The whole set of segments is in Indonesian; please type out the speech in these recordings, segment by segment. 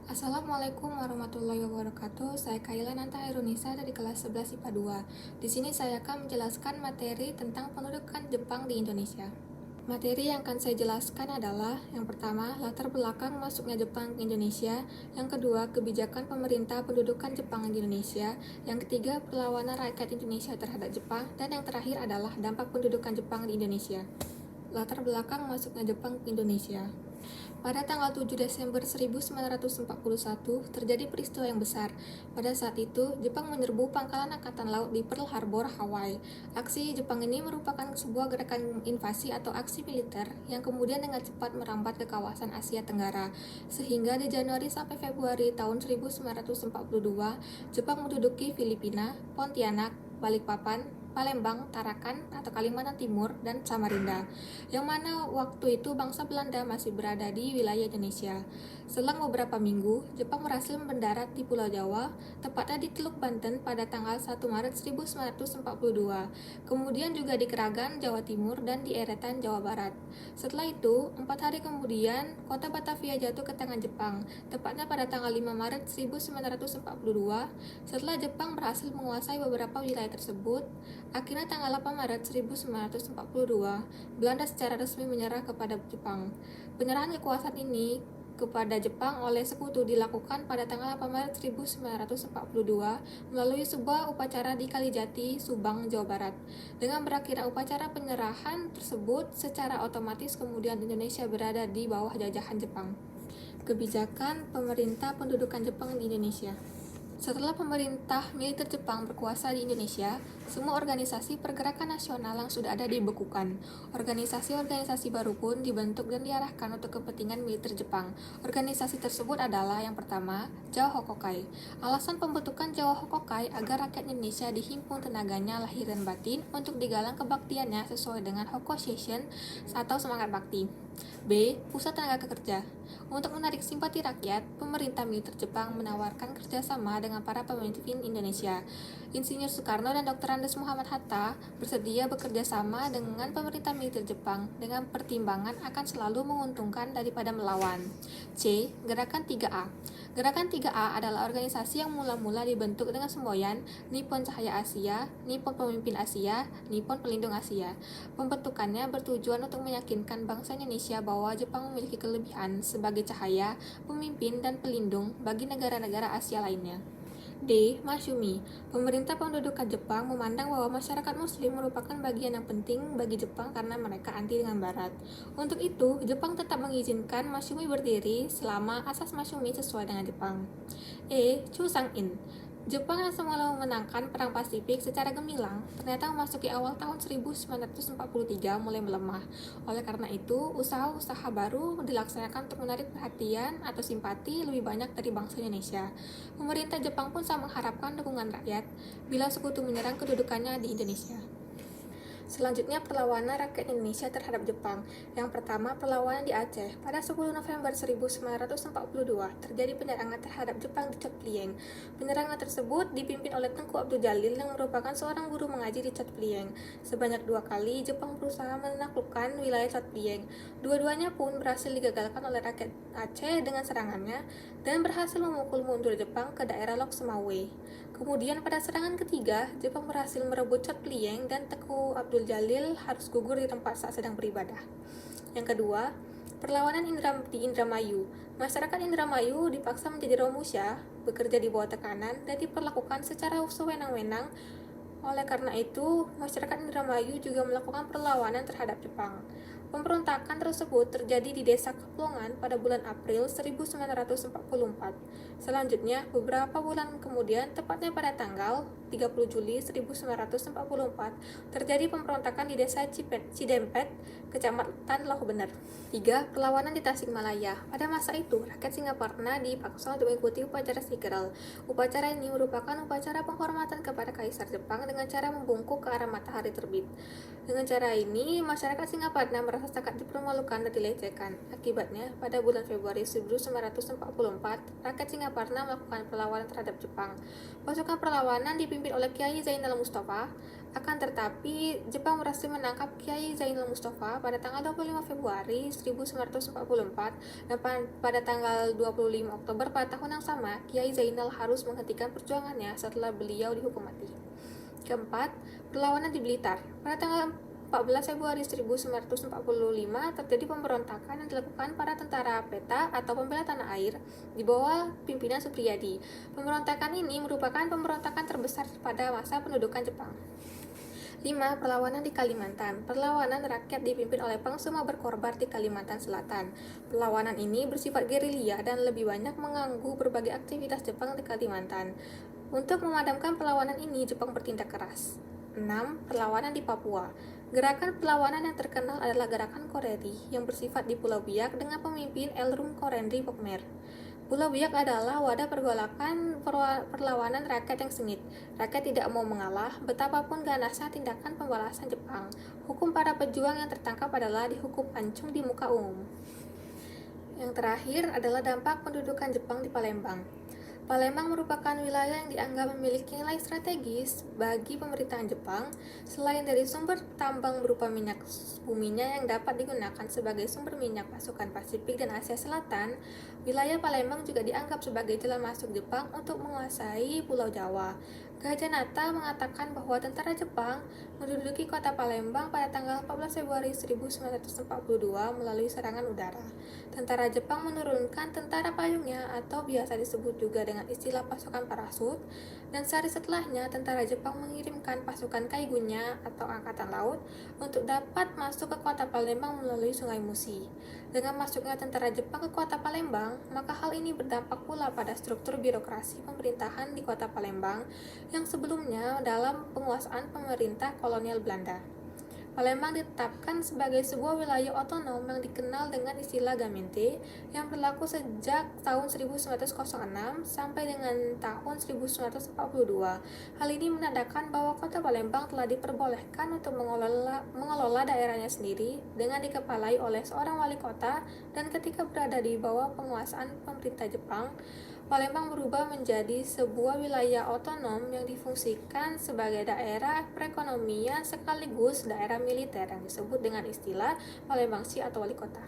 Assalamualaikum warahmatullahi wabarakatuh. Saya Kaila Nanta Hairunisa dari kelas 11 IPA 2. Di sini saya akan menjelaskan materi tentang pendudukan Jepang di Indonesia. Materi yang akan saya jelaskan adalah yang pertama, latar belakang masuknya Jepang ke Indonesia, yang kedua, kebijakan pemerintah pendudukan Jepang di Indonesia, yang ketiga, perlawanan rakyat Indonesia terhadap Jepang, dan yang terakhir adalah dampak pendudukan Jepang di Indonesia. Latar belakang masuknya Jepang ke Indonesia. Pada tanggal 7 Desember 1941, terjadi peristiwa yang besar. Pada saat itu, Jepang menyerbu pangkalan Angkatan Laut di Pearl Harbor, Hawaii. Aksi Jepang ini merupakan sebuah gerakan invasi atau aksi militer yang kemudian dengan cepat merambat ke kawasan Asia Tenggara. Sehingga di Januari sampai Februari tahun 1942, Jepang menduduki Filipina, Pontianak, Balikpapan, Palembang, Tarakan atau Kalimantan Timur, dan Samarinda, yang mana waktu itu bangsa Belanda masih berada di wilayah Indonesia. Selang beberapa minggu, Jepang berhasil mendarat di Pulau Jawa, tepatnya di Teluk Banten pada tanggal 1 Maret 1942, kemudian juga di Kragan, Jawa Timur, dan di Eretan, Jawa Barat. Setelah itu, 4 hari kemudian, kota Batavia jatuh ke tangan Jepang, tepatnya pada tanggal 5 Maret 1942, setelah Jepang berhasil menguasai beberapa wilayah tersebut. Akhirnya tanggal 8 Maret 1942, Belanda secara resmi menyerah kepada Jepang. Penyerahan kekuasaan ini kepada Jepang oleh sekutu dilakukan pada tanggal 8 Maret 1942 melalui sebuah upacara di Kalijati, Subang, Jawa Barat. Dengan berakhirnya upacara penyerahan tersebut, secara otomatis kemudian Indonesia berada di bawah jajahan Jepang. Kebijakan pemerintah pendudukan Jepang di Indonesia. Setelah pemerintah militer Jepang berkuasa di Indonesia, semua organisasi pergerakan nasional yang sudah ada dibekukan. Organisasi-organisasi baru pun dibentuk dan diarahkan untuk kepentingan militer Jepang. Organisasi tersebut adalah yang pertama, Jawa Hokokai. Alasan pembentukan Jawa Hokokai agar rakyat Indonesia dihimpun tenaganya lahir dan batin untuk digalang kebaktiannya sesuai dengan Hokushin atau semangat bakti. B. Pusat Tenaga Kerja. Untuk menarik simpati rakyat, pemerintah militer Jepang menawarkan kerjasama dengan para pemimpin Indonesia. Insinyur Soekarno dan Dr. Andes Muhammad Hatta bersedia bekerja sama dengan pemerintah militer Jepang dengan pertimbangan akan selalu menguntungkan daripada melawan. C. Gerakan 3A. Gerakan 3A adalah organisasi yang mula-mula dibentuk dengan semboyan Nippon Cahaya Asia, Nippon Pemimpin Asia, Nippon Pelindung Asia. Pembentukannya bertujuan untuk meyakinkan bangsa Indonesia bahwa Jepang memiliki kelebihan sebagai cahaya, pemimpin, dan pelindung bagi negara-negara Asia lainnya. D. Masyumi. Pemerintah pendudukan Jepang memandang bahwa masyarakat Muslim merupakan bagian yang penting bagi Jepang karena mereka anti dengan Barat. Untuk itu, Jepang tetap mengizinkan Masyumi berdiri selama asas Masyumi sesuai dengan Jepang. E. Chu Sang-in. Jepang yang semula memenangkan Perang Pasifik secara gemilang, ternyata memasuki awal tahun 1943 mulai melemah. Oleh karena itu, usaha-usaha baru dilaksanakan untuk menarik perhatian atau simpati lebih banyak dari bangsa Indonesia. Pemerintah Jepang pun sangat mengharapkan dukungan rakyat bila sekutu menyerang kedudukannya di Indonesia. Selanjutnya, perlawanan rakyat Indonesia terhadap Jepang. Yang pertama, perlawanan di Aceh. Pada 10 November 1942, terjadi penyerangan terhadap Jepang di Chot Plieng. Penyerangan tersebut dipimpin oleh Tengku Abdul Jalil yang merupakan seorang guru mengaji di Chot Plieng. Sebanyak 2 kali, Jepang berusaha menaklukkan wilayah Chot Plieng. Dua-duanya pun berhasil digagalkan oleh rakyat Aceh dengan serangannya dan berhasil memukul mundur Jepang ke daerah Lok Sumawe. Kemudian pada serangan ketiga, Jepang berhasil merebut Chot Plieng dan Tengku Abdul Jalil harus gugur di tempat saat sedang beribadah. Yang kedua, perlawanan di Indramayu. Masyarakat Indramayu dipaksa menjadi Romusha, bekerja di bawah tekanan, dan diperlakukan secara sewenang-wenang. Oleh karena itu, masyarakat Indramayu juga melakukan perlawanan terhadap Jepang. Pemberontakan tersebut terjadi di desa Keplongan pada bulan April 1944. Selanjutnya, beberapa bulan kemudian, tepatnya pada tanggal 30 Juli 1944, terjadi pemberontakan di desa Cidempet, Kecamatan Loh Bener. 3. Perlawanan di Tasikmalaya. Pada masa itu, rakyat Singaparna dipaksa untuk mengikuti upacara Sigeral. Upacara ini merupakan upacara penghormatan kepada Kaisar Jepang dengan cara membungkuk ke arah matahari terbit. Dengan cara ini, masyarakat Singaparna merasa sangat dipermalukan dan dilecehkan. Akibatnya, pada bulan Februari 1944, rakyat Singaparna melakukan perlawanan terhadap Jepang. Pasukan perlawanan dipimpin dipimpin oleh Kiai Zainal Mustafa. Akan tetapi, Jepang berhasil menangkap Kiai Zainal Mustafa pada tanggal 25 Februari 1944 dan pada tanggal 25 Oktober pada tahun yang sama, Kiai Zainal harus menghentikan perjuangannya setelah beliau dihukum mati. Keempat, perlawanan di Blitar. Pada tanggal 14 Februari 1945 terjadi pemberontakan yang dilakukan para tentara PETA atau pembela tanah air di bawah pimpinan Supriyadi. Pemberontakan ini merupakan pemberontakan terbesar pada masa pendudukan Jepang. 5. Perlawanan di Kalimantan. Perlawanan rakyat dipimpin oleh Pangsuma Berkorbar di Kalimantan Selatan. Perlawanan ini bersifat gerilya dan lebih banyak mengganggu berbagai aktivitas Jepang di Kalimantan. Untuk memadamkan perlawanan ini, Jepang bertindak keras. 6. Perlawanan di Papua. Gerakan perlawanan yang terkenal adalah Gerakan Koreri yang bersifat di Pulau Biak dengan pemimpin Elrum Korendri Pokmer. Pulau Biak adalah wadah pergolakan perlawanan rakyat yang sengit. Rakyat tidak mau mengalah, betapapun ganasnya tindakan pembalasan Jepang. Hukum para pejuang yang tertangkap adalah dihukum pancung di muka umum. Yang terakhir adalah dampak pendudukan Jepang di Palembang. Palembang merupakan wilayah yang dianggap memiliki nilai strategis bagi pemerintahan Jepang. Selain dari sumber tambang berupa minyak buminya yang dapat digunakan sebagai sumber minyak pasukan Pasifik dan Asia Selatan, wilayah Palembang juga dianggap sebagai jalan masuk Jepang untuk menguasai Pulau Jawa. Gajah Nata mengatakan bahwa tentara Jepang menduduki kota Palembang pada tanggal 14 Februari 1942 melalui serangan udara. Tentara Jepang menurunkan tentara payungnya atau biasa disebut juga dengan istilah pasukan parasut, dan sehari setelahnya tentara Jepang mengirimkan pasukan Kaigunya atau angkatan laut untuk dapat masuk ke kota Palembang melalui Sungai Musi. Dengan masuknya tentara Jepang ke kota Palembang, maka hal ini berdampak pula pada struktur birokrasi pemerintahan di kota Palembang yang sebelumnya dalam penguasaan pemerintah kolonial Belanda. Palembang ditetapkan sebagai sebuah wilayah otonom yang dikenal dengan istilah Gamente yang berlaku sejak tahun 1906 sampai dengan tahun 1942. Hal ini menandakan bahwa kota Palembang telah diperbolehkan untuk mengelola daerahnya sendiri dengan dikepalai oleh seorang wali kota, dan ketika berada di bawah penguasaan pemerintah Jepang, Palembang berubah menjadi sebuah wilayah otonom yang difungsikan sebagai daerah perekonomian sekaligus daerah militer yang disebut dengan istilah Palembangsi atau wali kota.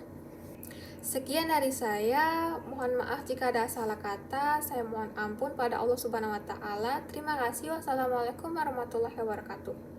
Sekian dari saya, mohon maaf jika ada salah kata, saya mohon ampun pada Allah Subhanahu wa taala. Terima kasih. Wassalamualaikum warahmatullahi wabarakatuh.